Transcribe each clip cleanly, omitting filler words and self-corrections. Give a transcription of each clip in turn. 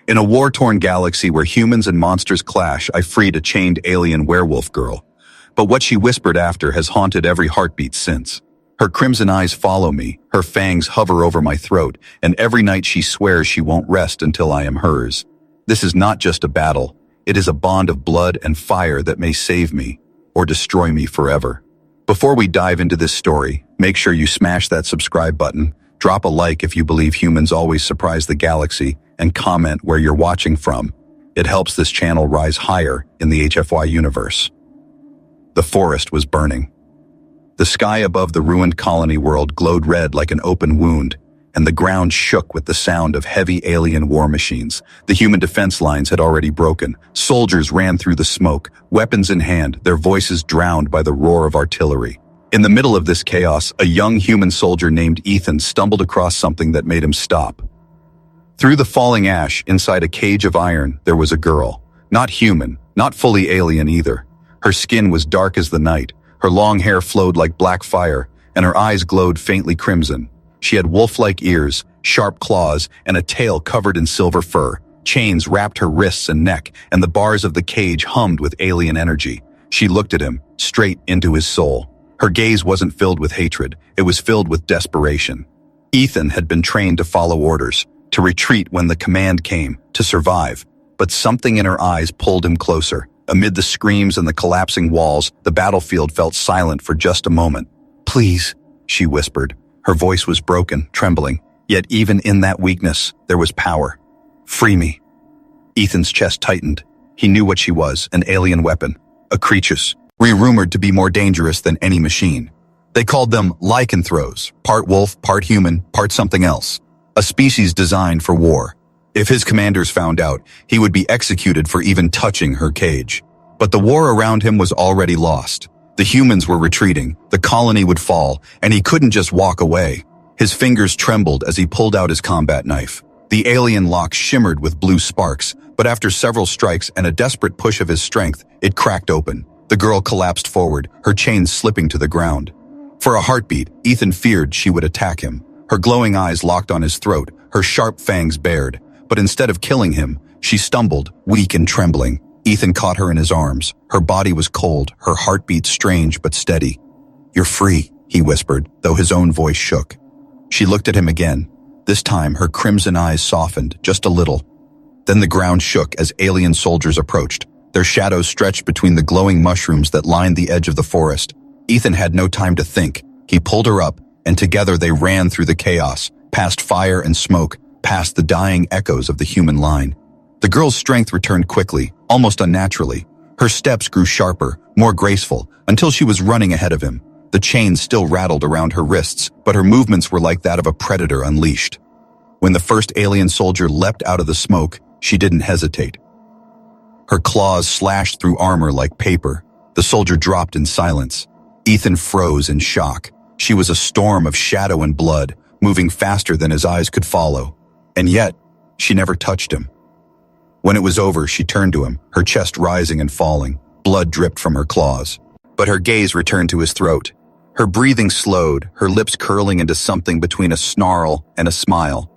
In a war-torn galaxy where humans and monsters clash, I freed a chained alien werewolf girl. But what she whispered after has haunted every heartbeat since. Her crimson eyes follow me, her fangs hover over my throat, and every night she swears she won't rest until I am hers. This is not just a battle. It is a bond of blood and fire that may save me or destroy me forever. Before we dive into this story, make sure you smash that subscribe button, drop a like if you believe humans always surprise the galaxy, and comment where you're watching from. It helps this channel rise higher in the HFY universe. The forest was burning. The sky above the ruined colony world glowed red like an open wound, and the ground shook with the sound of heavy alien war machines. The human defense lines had already broken. Soldiers ran through the smoke, weapons in hand, their voices drowned by the roar of artillery. In the middle of this chaos, a young human soldier named Ethan stumbled across something that made him stop. Through the falling ash, inside a cage of iron, there was a girl. Not human, not fully alien either. Her skin was dark as the night, her long hair flowed like black fire, and her eyes glowed faintly crimson. She had wolf-like ears, sharp claws, and a tail covered in silver fur. Chains wrapped her wrists and neck, and the bars of the cage hummed with alien energy. She looked at him, straight into his soul. Her gaze wasn't filled with hatred, it was filled with desperation. Ethan had been trained to follow orders, to retreat when the command came, to survive. But something in her eyes pulled him closer. Amid the screams and the collapsing walls, the battlefield felt silent for just a moment. "Please," she whispered. Her voice was broken, trembling. Yet even in that weakness, there was power. "Free me." Ethan's chest tightened. He knew what she was, an alien weapon. A creature, rumored to be more dangerous than any machine. They called them lycanthropes, part wolf, part human, part something else. A species designed for war. If his commanders found out, he would be executed for even touching her cage. But the war around him was already lost. The humans were retreating, the colony would fall, and he couldn't just walk away. His fingers trembled as he pulled out his combat knife. The alien lock shimmered with blue sparks, but after several strikes and a desperate push of his strength, it cracked open. The girl collapsed forward, her chains slipping to the ground. For a heartbeat, Ethan feared she would attack him. Her glowing eyes locked on his throat, her sharp fangs bared. But instead of killing him, she stumbled, weak and trembling. Ethan caught her in his arms. Her body was cold, her heartbeat strange but steady. "You're free," he whispered, though his own voice shook. She looked at him again. This time, her crimson eyes softened, just a little. Then the ground shook as alien soldiers approached. Their shadows stretched between the glowing mushrooms that lined the edge of the forest. Ethan had no time to think. He pulled her up, and together they ran through the chaos, past fire and smoke, past the dying echoes of the human line. The girl's strength returned quickly, almost unnaturally. Her steps grew sharper, more graceful, until she was running ahead of him. The chains still rattled around her wrists, but her movements were like that of a predator unleashed. When the first alien soldier leapt out of the smoke, she didn't hesitate. Her claws slashed through armor like paper. The soldier dropped in silence. Ethan froze in shock. She was a storm of shadow and blood, moving faster than his eyes could follow. And yet, she never touched him. When it was over, she turned to him, her chest rising and falling. Blood dripped from her claws. But her gaze returned to his throat. Her breathing slowed, her lips curling into something between a snarl and a smile.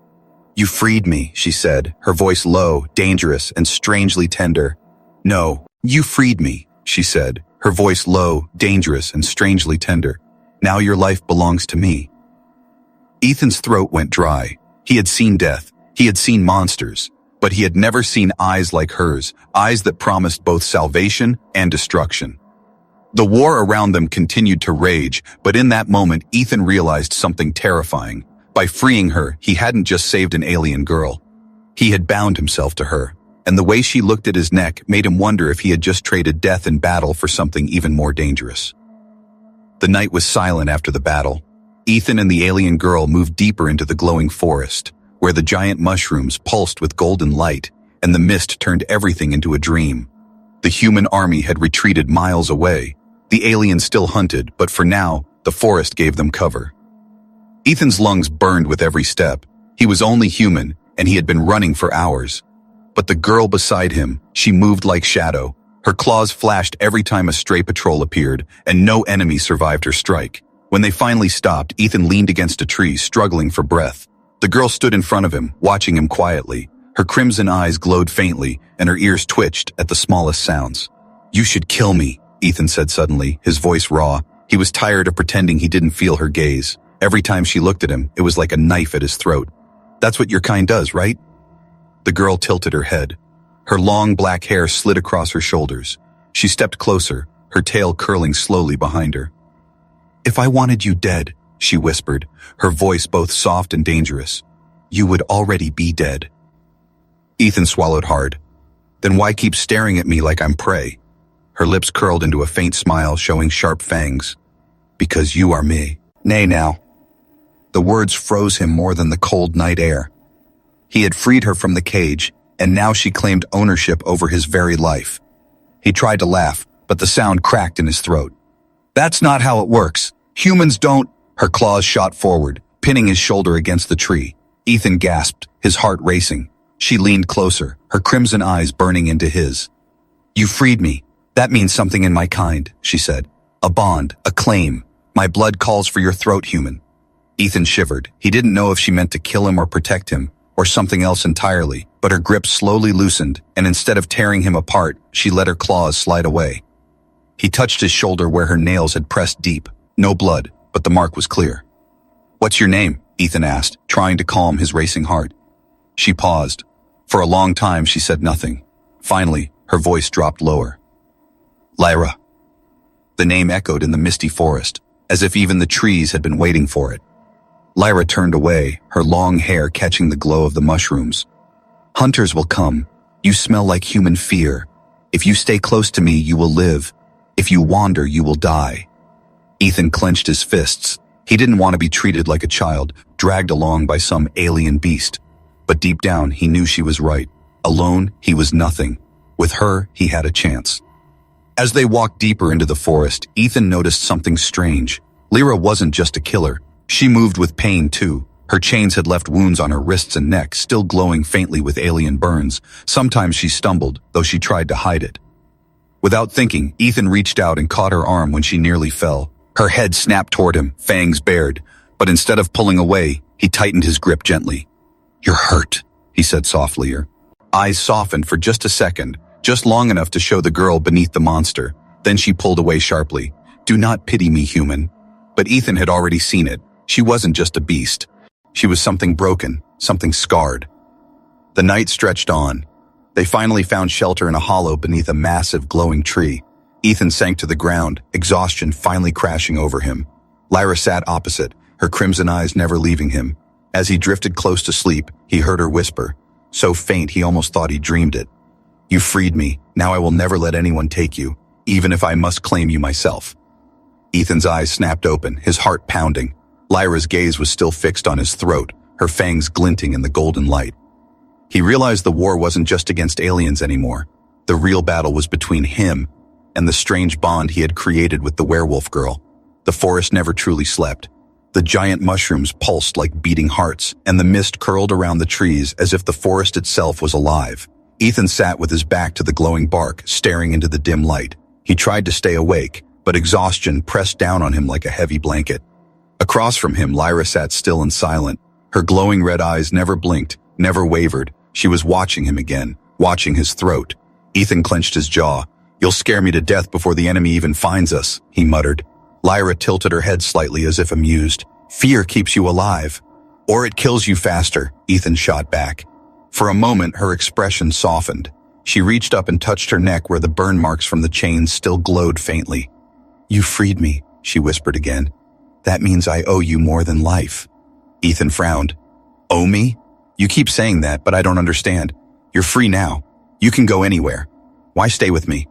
"You freed me," she said, her voice low, dangerous, and strangely tender. "No, you freed me," she said, her voice low, dangerous, and strangely tender. "Now your life belongs to me." Ethan's throat went dry. He had seen death. He had seen monsters. But he had never seen eyes like hers, eyes that promised both salvation and destruction. The war around them continued to rage, but in that moment, Ethan realized something terrifying. By freeing her, he hadn't just saved an alien girl. He had bound himself to her, and the way she looked at his neck made him wonder if he had just traded death in battle for something even more dangerous. The night was silent after the battle. Ethan and the alien girl moved deeper into the glowing forest, where the giant mushrooms pulsed with golden light, and the mist turned everything into a dream. The human army had retreated miles away. The aliens still hunted, but for now, the forest gave them cover. Ethan's lungs burned with every step. He was only human, and he had been running for hours. But the girl beside him, she moved like shadow. Her claws flashed every time a stray patrol appeared, and no enemy survived her strike. When they finally stopped, Ethan leaned against a tree, struggling for breath. The girl stood in front of him, watching him quietly. Her crimson eyes glowed faintly, and her ears twitched at the smallest sounds. "You should kill me," Ethan said suddenly, his voice raw. He was tired of pretending he didn't feel her gaze. Every time she looked at him, it was like a knife at his throat. "That's what your kind does, right?" The girl tilted her head. Her long black hair slid across her shoulders. She stepped closer, her tail curling slowly behind her. "If I wanted you dead," she whispered, her voice both soft and dangerous, "you would already be dead." Ethan swallowed hard. "Then why keep staring at me like I'm prey?" Her lips curled into a faint smile, showing sharp fangs. "Because you are me." "Nay now." The words froze him more than the cold night air. He had freed her from the cage, and now she claimed ownership over his very life. He tried to laugh, but the sound cracked in his throat. "That's not how it works. Humans don't—" Her claws shot forward, pinning his shoulder against the tree. Ethan gasped, his heart racing. She leaned closer, her crimson eyes burning into his. "You freed me. That means something in my kind," she said. "A bond, a claim. My blood calls for your throat, human." Ethan shivered. He didn't know if she meant to kill him or protect him, or something else entirely, but her grip slowly loosened, and instead of tearing him apart, she let her claws slide away. He touched his shoulder where her nails had pressed deep. No blood, but the mark was clear. "What's your name?" Ethan asked, trying to calm his racing heart. She paused. For a long time, she said nothing. Finally, her voice dropped lower. "Lyra." The name echoed in the misty forest, as if even the trees had been waiting for it. Lyra turned away, her long hair catching the glow of the mushrooms. "Hunters will come. You smell like human fear. If you stay close to me, you will live. If you wander, you will die." Ethan clenched his fists. He didn't want to be treated like a child, dragged along by some alien beast. But deep down, he knew she was right. Alone, he was nothing. With her, he had a chance. As they walked deeper into the forest, Ethan noticed something strange. Lyra wasn't just a killer. She moved with pain, too. Her chains had left wounds on her wrists and neck, still glowing faintly with alien burns. Sometimes she stumbled, though she tried to hide it. Without thinking, Ethan reached out and caught her arm when she nearly fell. Her head snapped toward him, fangs bared. But instead of pulling away, he tightened his grip gently. "You're hurt," he said softly. Her eyes softened for just a second, just long enough to show the girl beneath the monster. Then she pulled away sharply. "Do not pity me, human." But Ethan had already seen it. She wasn't just a beast. She was something broken, something scarred. The night stretched on. They finally found shelter in a hollow beneath a massive glowing tree. Ethan sank to the ground, exhaustion finally crashing over him. Lyra sat opposite, her crimson eyes never leaving him. As he drifted close to sleep, he heard her whisper, so faint he almost thought he dreamed it. "You freed me. Now I will never let anyone take you, even if I must claim you myself." Ethan's eyes snapped open, his heart pounding. Lyra's gaze was still fixed on his throat, her fangs glinting in the golden light. He realized the war wasn't just against aliens anymore. The real battle was between him and the strange bond he had created with the werewolf girl. The forest never truly slept. The giant mushrooms pulsed like beating hearts, and the mist curled around the trees as if the forest itself was alive. Ethan sat with his back to the glowing bark, staring into the dim light. He tried to stay awake, but exhaustion pressed down on him like a heavy blanket. Across from him, Lyra sat still and silent. Her glowing red eyes never blinked, never wavered. She was watching him again, watching his throat. Ethan clenched his jaw. "You'll scare me to death before the enemy even finds us," he muttered. Lyra tilted her head slightly as if amused. "Fear keeps you alive. Or it kills you faster," Ethan shot back. For a moment, her expression softened. She reached up and touched her neck where the burn marks from the chains still glowed faintly. "You freed me," she whispered again. "That means I owe you more than life." Ethan frowned. "Owe me? You keep saying that, but I don't understand. You're free now. You can go anywhere. Why stay with me?"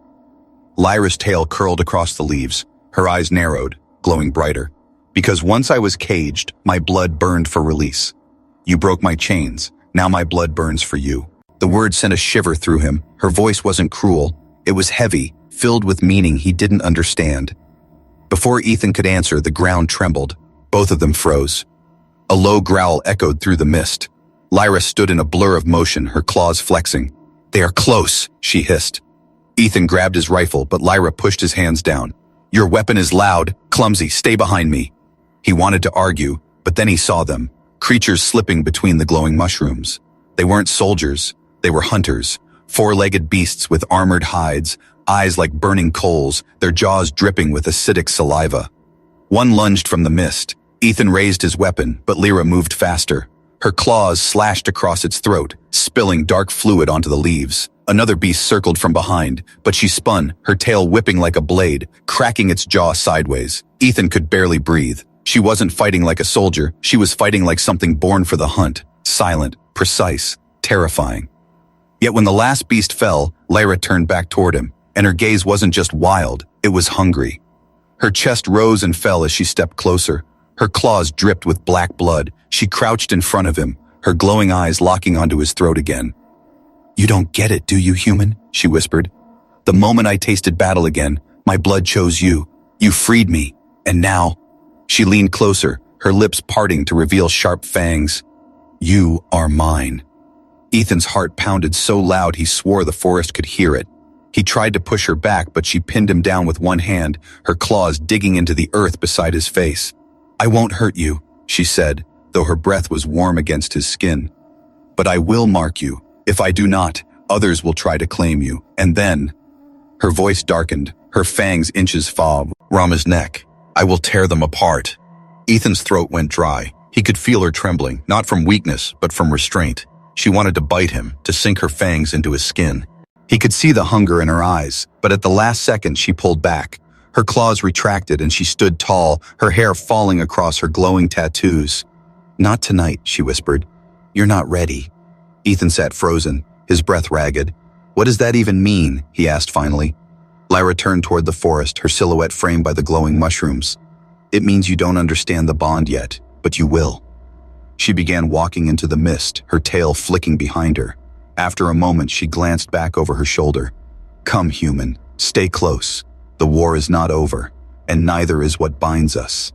Lyra's tail curled across the leaves. Her eyes narrowed, glowing brighter. "Because once I was caged, my blood burned for release. You broke my chains. Now my blood burns for you." The word sent a shiver through him. Her voice wasn't cruel. It was heavy, filled with meaning he didn't understand. Before Ethan could answer, the ground trembled. Both of them froze. A low growl echoed through the mist. Lyra stood in a blur of motion, her claws flexing. "They are close," she hissed. Ethan grabbed his rifle, but Lyra pushed his hands down. "Your weapon is loud, clumsy, stay behind me." He wanted to argue, but then he saw them, creatures slipping between the glowing mushrooms. They weren't soldiers, they were hunters, four-legged beasts with armored hides, eyes like burning coals, their jaws dripping with acidic saliva. One lunged from the mist. Ethan raised his weapon, but Lyra moved faster. Her claws slashed across its throat, spilling dark fluid onto the leaves. Another beast circled from behind, but she spun, her tail whipping like a blade, cracking its jaw sideways. Ethan could barely breathe. She wasn't fighting like a soldier, she was fighting like something born for the hunt. Silent, precise, terrifying. Yet when the last beast fell, Lyra turned back toward him, and her gaze wasn't just wild, it was hungry. Her chest rose and fell as she stepped closer. Her claws dripped with black blood. She crouched in front of him, her glowing eyes locking onto his throat again. "You don't get it, do you, human?" she whispered. "The moment I tasted battle again, my blood chose you. You freed me, and now—" She leaned closer, her lips parting to reveal sharp fangs. "You are mine." Ethan's heart pounded so loud he swore the forest could hear it. He tried to push her back, but she pinned him down with one hand, her claws digging into the earth beside his face. "I won't hurt you," she said, though her breath was warm against his skin. "But I will mark you. If I do not, others will try to claim you, and then—" Her voice darkened, her fangs inches from Rama's neck. "I will tear them apart." Ethan's throat went dry. He could feel her trembling, not from weakness, but from restraint. She wanted to bite him, to sink her fangs into his skin. He could see the hunger in her eyes, but at the last second she pulled back. Her claws retracted and she stood tall, her hair falling across her glowing tattoos. "Not tonight," she whispered. "You're not ready." Ethan sat frozen, his breath ragged. "What does that even mean?" he asked finally. Lyra turned toward the forest, her silhouette framed by the glowing mushrooms. "It means you don't understand the bond yet, but you will." She began walking into the mist, her tail flicking behind her. After a moment, she glanced back over her shoulder. "Come, human, stay close. The war is not over, and neither is what binds us."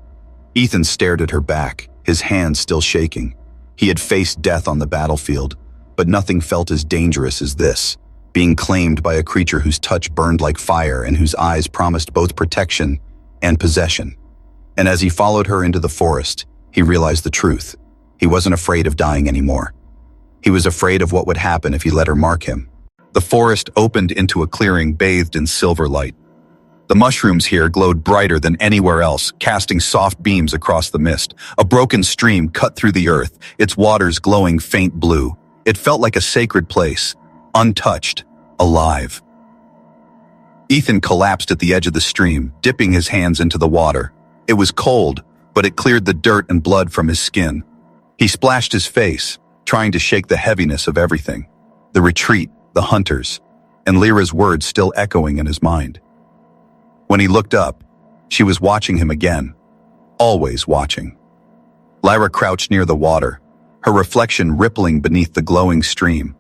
Ethan stared at her back, his hands still shaking. He had faced death on the battlefield, but nothing felt as dangerous as this, being claimed by a creature whose touch burned like fire and whose eyes promised both protection and possession. And as he followed her into the forest, he realized the truth. He wasn't afraid of dying anymore. He was afraid of what would happen if he let her mark him. The forest opened into a clearing bathed in silver light. The mushrooms here glowed brighter than anywhere else, casting soft beams across the mist. A broken stream cut through the earth, its waters glowing faint blue. It felt like a sacred place, untouched, alive. Ethan collapsed at the edge of the stream, dipping his hands into the water. It was cold, but it cleared the dirt and blood from his skin. He splashed his face, trying to shake the heaviness of everything. The retreat, the hunters, and Lyra's words still echoing in his mind. When he looked up, she was watching him again, always watching. Lyra crouched near the water, her reflection rippling beneath the glowing stream.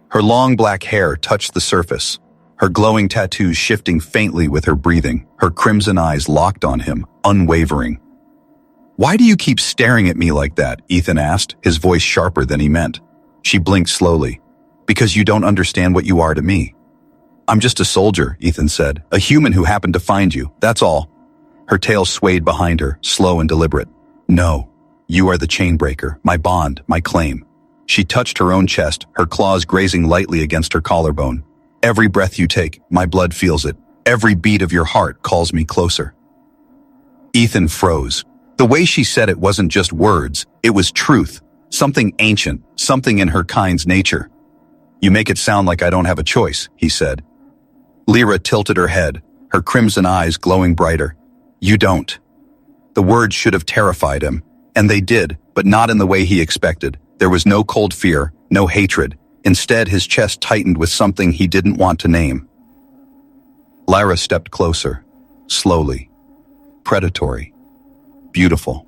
Her long black hair touched the surface, her glowing tattoos shifting faintly with her breathing, her crimson eyes locked on him, unwavering. "Why do you keep staring at me like that?" Ethan asked, his voice sharper than he meant. She blinked slowly. "Because you don't understand what you are to me." "I'm just a soldier," Ethan said. "A human who happened to find you, that's all." Her tail swayed behind her, slow and deliberate. "No, you are the chainbreaker, my bond, my claim." She touched her own chest, her claws grazing lightly against her collarbone. "Every breath you take, my blood feels it. Every beat of your heart calls me closer." Ethan froze. The way she said it wasn't just words, it was truth, something ancient, something in her kind's nature. "You make it sound like I don't have a choice," he said. Lyra tilted her head, her crimson eyes glowing brighter. "You don't." The words should have terrified him, and they did, but not in the way he expected. There was no cold fear, no hatred. Instead, his chest tightened with something he didn't want to name. Lyra stepped closer, slowly, predatory, beautiful.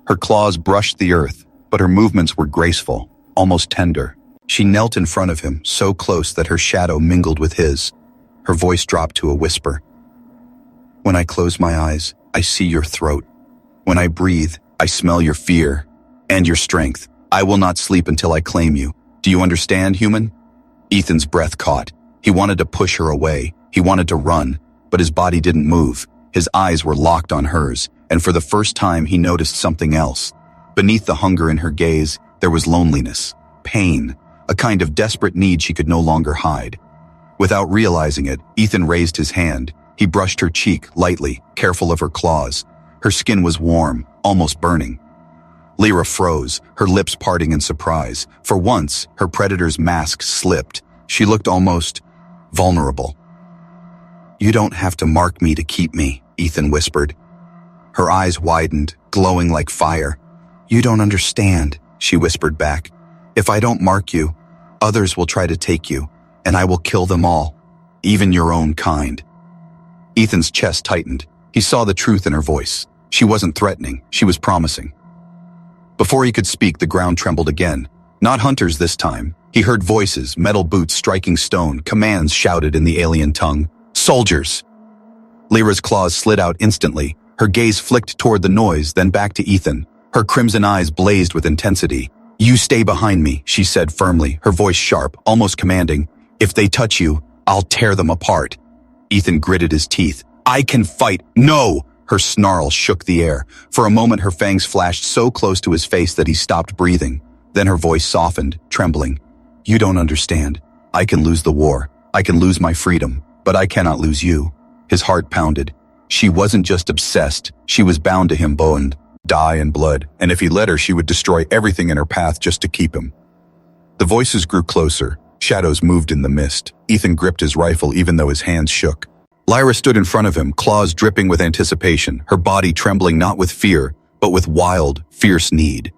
Her claws brushed the earth, but her movements were graceful, almost tender. She knelt in front of him, so close that her shadow mingled with his. Her voice dropped to a whisper. "When I close my eyes, I see your throat. When I breathe, I smell your fear and your strength. I will not sleep until I claim you. Do you understand, human?" Ethan's breath caught. He wanted to push her away. He wanted to run, but his body didn't move. His eyes were locked on hers, and for the first time he noticed something else. Beneath the hunger in her gaze, there was loneliness, pain, a kind of desperate need she could no longer hide. Without realizing it, Ethan raised his hand. He brushed her cheek lightly, careful of her claws. Her skin was warm, almost burning. Lyra froze, her lips parting in surprise. For once, her predator's mask slipped. She looked almost vulnerable. "You don't have to mark me to keep me," Ethan whispered. Her eyes widened, glowing like fire. "You don't understand," she whispered back. "If I don't mark you, others will try to take you, and I will kill them all, even your own kind." Ethan's chest tightened. He saw the truth in her voice. She wasn't threatening, she was promising. Before he could speak, the ground trembled again. Not hunters this time. He heard voices, metal boots striking stone, commands shouted in the alien tongue. "Soldiers!" Lyra's claws slid out instantly. Her gaze flicked toward the noise, then back to Ethan. Her crimson eyes blazed with intensity. "You stay behind me," she said firmly, her voice sharp, almost commanding. "If they touch you, I'll tear them apart." Ethan gritted his teeth. "I can fight." "No!" Her snarl shook the air. For a moment her fangs flashed so close to his face that he stopped breathing. Then her voice softened, trembling. "You don't understand. I can lose the war. I can lose my freedom. But I cannot lose you." His heart pounded. She wasn't just obsessed. She was bound to him, bone, dye, and blood. And if he let her, she would destroy everything in her path just to keep him. The voices grew closer. Shadows moved in the mist. Ethan gripped his rifle even though his hands shook. Lyra stood in front of him, claws dripping with anticipation, her body trembling not with fear, but with wild, fierce need.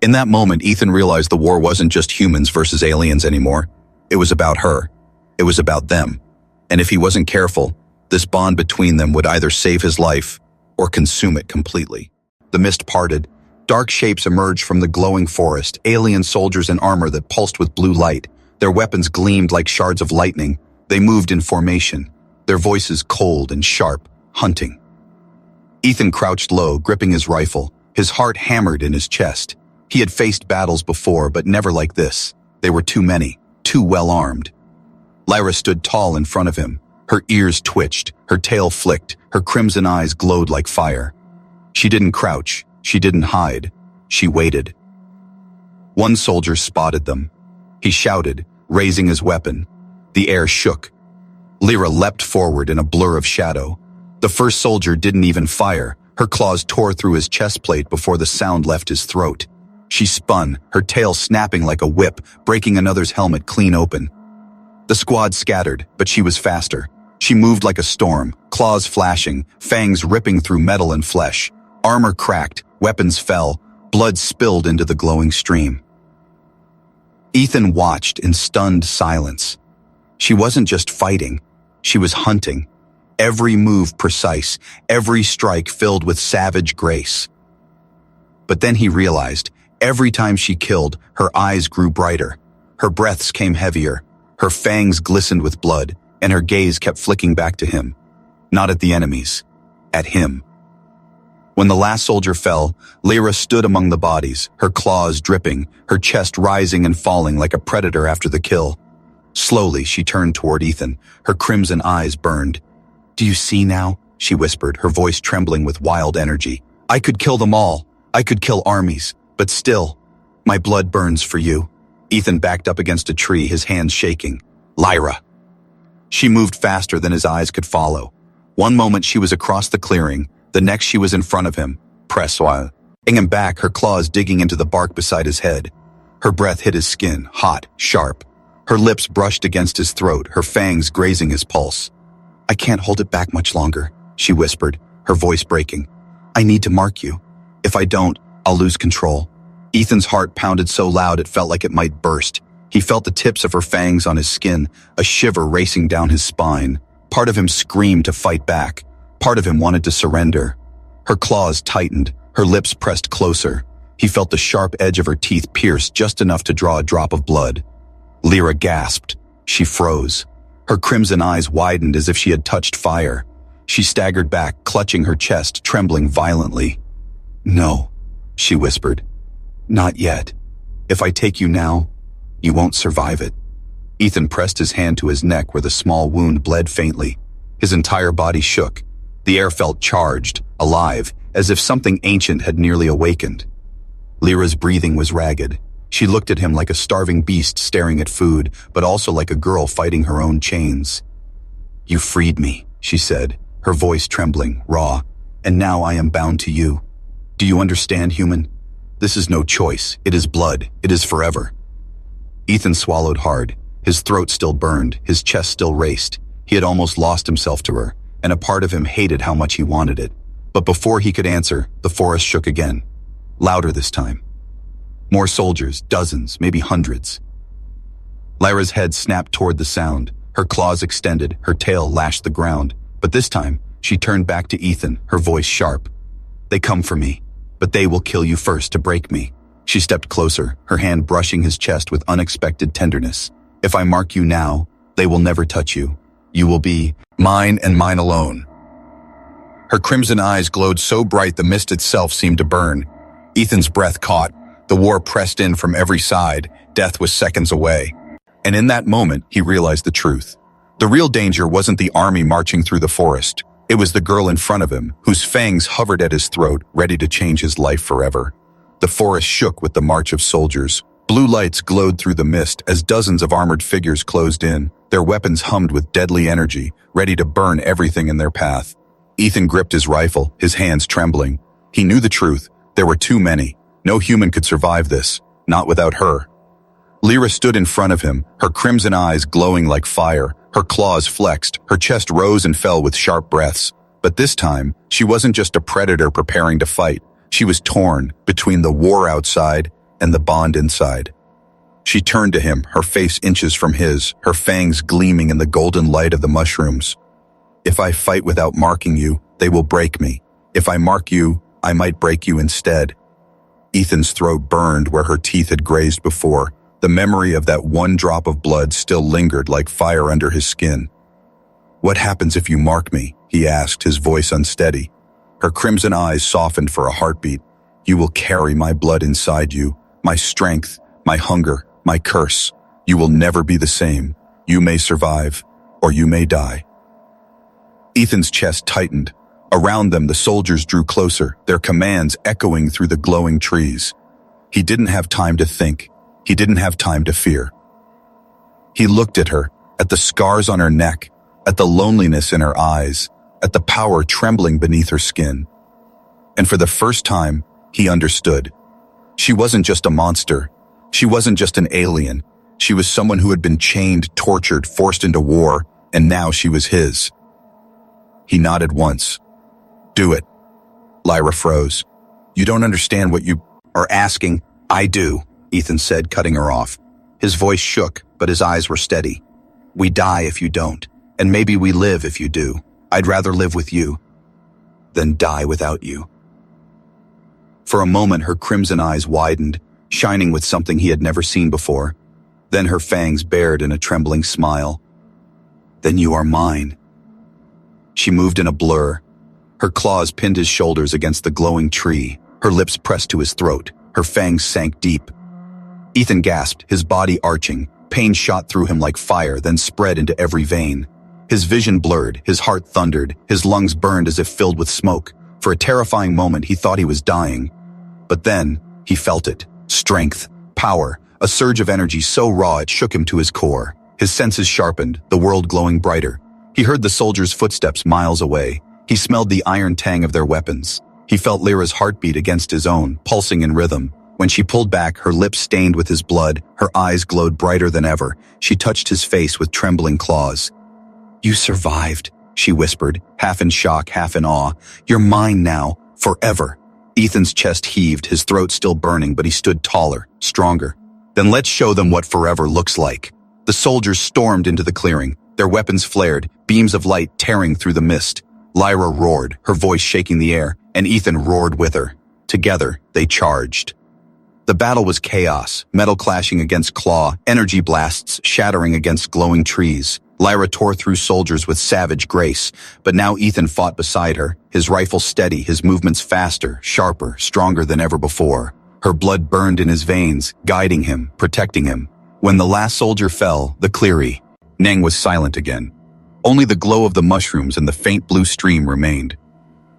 In that moment, Ethan realized the war wasn't just humans versus aliens anymore. It was about her. It was about them. And if he wasn't careful, this bond between them would either save his life or consume it completely. The mist parted. Dark shapes emerged from the glowing forest, alien soldiers in armor that pulsed with blue light. Their weapons gleamed like shards of lightning. They moved in formation, their voices cold and sharp, hunting. Ethan crouched low, gripping his rifle, his heart hammered in his chest. He had faced battles before, but never like this. They were too many, too well-armed. Lyra stood tall in front of him. Her ears twitched, her tail flicked, her crimson eyes glowed like fire. She didn't crouch, she didn't hide. She waited. One soldier spotted them. He shouted, raising his weapon. The air shook. Lyra leapt forward in a blur of shadow. The first soldier didn't even fire. Her claws tore through his chest plate before the sound left his throat. She spun, her tail snapping like a whip, breaking another's helmet clean open. The squad scattered, but she was faster. She moved like a storm, claws flashing, fangs ripping through metal and flesh. Armor cracked, weapons fell, blood spilled into the glowing stream. Ethan watched in stunned silence. She wasn't just fighting, she was hunting. Every move precise, every strike filled with savage grace. But then he realized, every time she killed, her eyes grew brighter. Her breaths came heavier, her fangs glistened with blood, and her gaze kept flicking back to him. Not at the enemies, at him. When the last soldier fell, Lyra stood among the bodies, her claws dripping, her chest rising and falling like a predator after the kill. Slowly, she turned toward Ethan, her crimson eyes burned. "Do you see now?" she whispered, her voice trembling with wild energy. "I could kill them all. I could kill armies. But still, my blood burns for you." Ethan backed up against a tree, his hands shaking. "Lyra." She moved faster than his eyes could follow. One moment she was across the clearing, the next she was in front of him, pressing him back, her claws digging into the bark beside his head. Her breath hit his skin, hot, sharp. Her lips brushed against his throat, her fangs grazing his pulse. "I can't hold it back much longer," she whispered, her voice breaking. "I need to mark you. If I don't, I'll lose control." Ethan's heart pounded so loud it felt like it might burst. He felt the tips of her fangs on his skin, a shiver racing down his spine. Part of him screamed to fight back. Part of him wanted to surrender. Her claws tightened, her lips pressed closer. He felt the sharp edge of her teeth pierce just enough to draw a drop of blood. Lyra gasped. She froze. Her crimson eyes widened as if she had touched fire. She staggered back, clutching her chest, trembling violently. "No," she whispered. "Not yet. If I take you now, you won't survive it." Ethan pressed his hand to his neck where the small wound bled faintly. His entire body shook. The air felt charged, alive, as if something ancient had nearly awakened. Lyra's breathing was ragged. She looked at him like a starving beast staring at food, but also like a girl fighting her own chains. "You freed me," she said, her voice trembling, raw, "and now I am bound to you. Do you understand, human? This is no choice. It is blood. It is forever." Ethan swallowed hard. His throat still burned, his chest still raced. He had almost lost himself to her, and a part of him hated how much he wanted it. But before he could answer, the forest shook again. Louder this time. More soldiers, dozens, maybe hundreds. Lyra's head snapped toward the sound. Her claws extended, her tail lashed the ground. But this time, she turned back to Ethan, her voice sharp. "They come for me, but they will kill you first to break me." She stepped closer, her hand brushing his chest with unexpected tenderness. "If I mark you now, they will never touch you. You will be mine and mine alone." Her crimson eyes glowed so bright the mist itself seemed to burn. Ethan's breath caught. The war pressed in from every side. Death was seconds away. And in that moment, he realized the truth. The real danger wasn't the army marching through the forest. It was the girl in front of him, whose fangs hovered at his throat, ready to change his life forever. The forest shook with the march of soldiers. Blue lights glowed through the mist as dozens of armored figures closed in. Their weapons hummed with deadly energy, ready to burn everything in their path. Ethan gripped his rifle, his hands trembling. He knew the truth. There were too many. No human could survive this, not without her. Lyra stood in front of him, her crimson eyes glowing like fire. Her claws flexed, her chest rose and fell with sharp breaths. But this time, she wasn't just a predator preparing to fight. She was torn between the war outside and the bond inside. She turned to him, her face inches from his, her fangs gleaming in the golden light of the mushrooms. "If I fight without marking you, they will break me. If I mark you, I might break you instead." Ethan's throat burned where her teeth had grazed before. The memory of that one drop of blood still lingered like fire under his skin. "What happens if you mark me?" he asked, his voice unsteady. Her crimson eyes softened for a heartbeat. "You will carry my blood inside you, my strength, my hunger, my curse. You will never be the same. You may survive, or you may die." Ethan's chest tightened. Around them, the soldiers drew closer, their commands echoing through the glowing trees. He didn't have time to think. He didn't have time to fear. He looked at her, at the scars on her neck, at the loneliness in her eyes, at the power trembling beneath her skin. And for the first time, he understood. She wasn't just a monster. She wasn't just an alien. She was someone who had been chained, tortured, forced into war, and now she was his. He nodded once. "Do it." Lyra froze. "You don't understand what you are asking." "I do," Ethan said, cutting her off. His voice shook, but his eyes were steady. "We die if you don't, and maybe we live if you do. I'd rather live with you than die without you." For a moment, her crimson eyes widened, shining with something he had never seen before. Then her fangs bared in a trembling smile. "Then you are mine." She moved in a blur. Her claws pinned his shoulders against the glowing tree, her lips pressed to his throat, her fangs sank deep. Ethan gasped, his body arching. Pain shot through him like fire, then spread into every vein. His vision blurred, his heart thundered, his lungs burned as if filled with smoke. For a terrifying moment, he thought he was dying. But then, he felt it. Strength, power, a surge of energy so raw it shook him to his core. His senses sharpened, the world glowing brighter. He heard the soldiers' footsteps miles away. He smelled the iron tang of their weapons. He felt Lyra's heartbeat against his own, pulsing in rhythm. When she pulled back, her lips stained with his blood, her eyes glowed brighter than ever. She touched his face with trembling claws. "You survived," she whispered, half in shock, half in awe. "You're mine now, forever." Ethan's chest heaved, his throat still burning, but he stood taller, stronger. "Then let's show them what forever looks like." The soldiers stormed into the clearing. Their weapons flared, beams of light tearing through the mist. Lyra roared, her voice shaking the air, and Ethan roared with her. Together, they charged. The battle was chaos, metal clashing against claw, energy blasts shattering against glowing trees. Lyra tore through soldiers with savage grace, but now Ethan fought beside her, his rifle steady, his movements faster, sharper, stronger than ever before. Her blood burned in his veins, guiding him, protecting him. When the last soldier fell, the clearing, Neng was silent again. Only the glow of the mushrooms and the faint blue stream remained.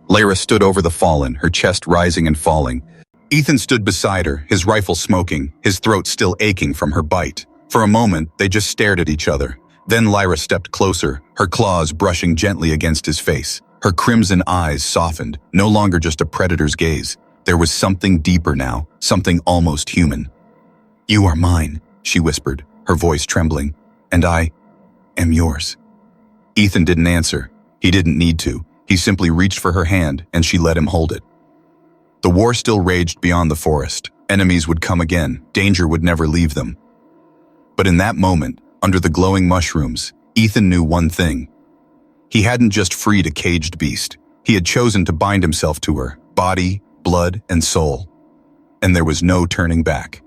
Lyra stood over the fallen, her chest rising and falling. Ethan stood beside her, his rifle smoking, his throat still aching from her bite. For a moment, they just stared at each other. Then Lyra stepped closer, her claws brushing gently against his face. Her crimson eyes softened, no longer just a predator's gaze. There was something deeper now, something almost human. "You are mine," she whispered, her voice trembling, "and I am yours." Ethan didn't answer. He didn't need to. He simply reached for her hand, and she let him hold it. The war still raged beyond the forest. Enemies would come again. Danger would never leave them. But in that moment, under the glowing mushrooms, Ethan knew one thing. He hadn't just freed a caged beast. He had chosen to bind himself to her, body, blood, and soul. And there was no turning back.